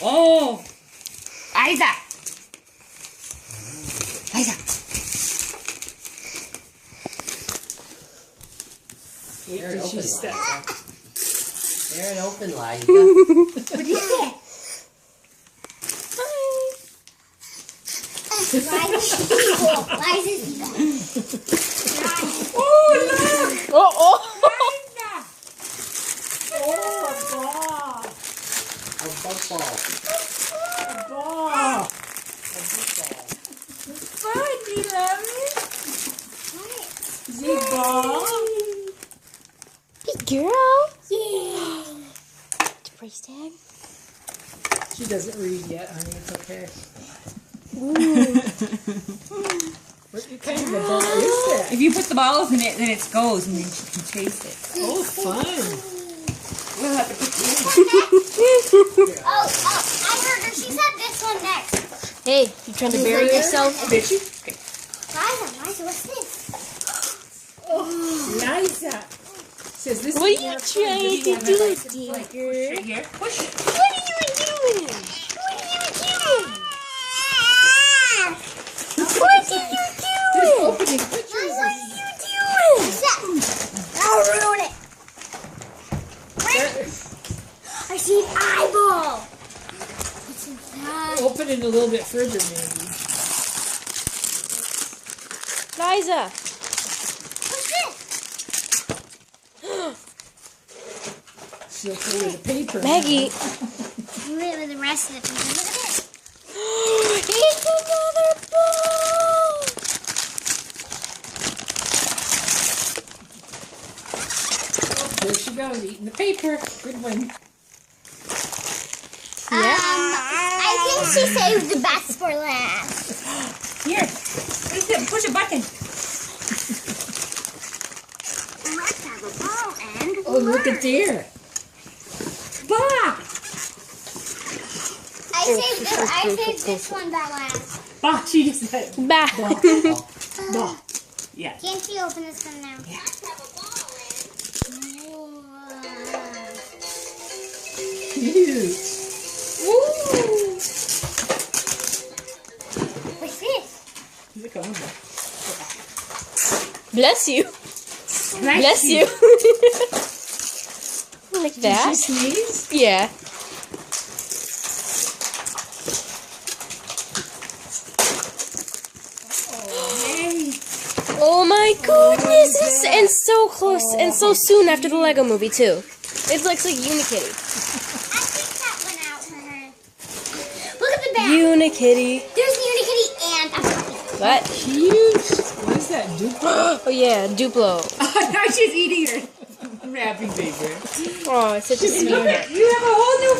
Oh! Liza! Liza! Aaron, open, Liza. Aaron, open, Liza. What is that? Liza's evil. Liza's evil. Oh, look! Oh. Liza! A bug ball. Oh! Fun, do you love it? Is it ball? Good girl. Yeah. The price tag. She doesn't read yet, honey. It's okay. What kind of a ball is that? If you put the balls in it, then it goes and then she can chase it. Oh, fun. We'll have to put the Oh, I heard her. She said this one next. Hey, you trying to bury yourself? Did you? Liza, what's this? Liza. Says this What are is you more fun trying than to being do, a license plate. dear? Right here. Push it. What are you doing? What are you doing? What are you Just doing? opening pictures. What are you doing? I'll ruin it. I see an eyeball. What's inside? Open it a little bit further, maybe. Liza. What's this? She'll play with the paper. Maggie. You wait with the rest of the people. Look at this. It's another ball. There she goes, eating the paper. Good one. I think she saved the best for last. Here. Push a button. Let's have a ball and Oh, look at there. Bah! I saved this one by last. Bah, she just said. Bah. Bah. Yeah. Can't you open this one now? Yeah. Cute. What's this? Look over. Bless you. Bless you. Like Did she that? sneeze? Yeah. Oh my goodness! And so close and so soon after the Lego movie too. It looks like Unikitty. I think that went out for her. Look at the back. Unikitty. There's the Unikitty and a puppy. What? Cute. What is that, Duplo? Oh yeah, Duplo. Now she's eating her wrapping paper. Oh, it's such a sweetheart. You have a whole new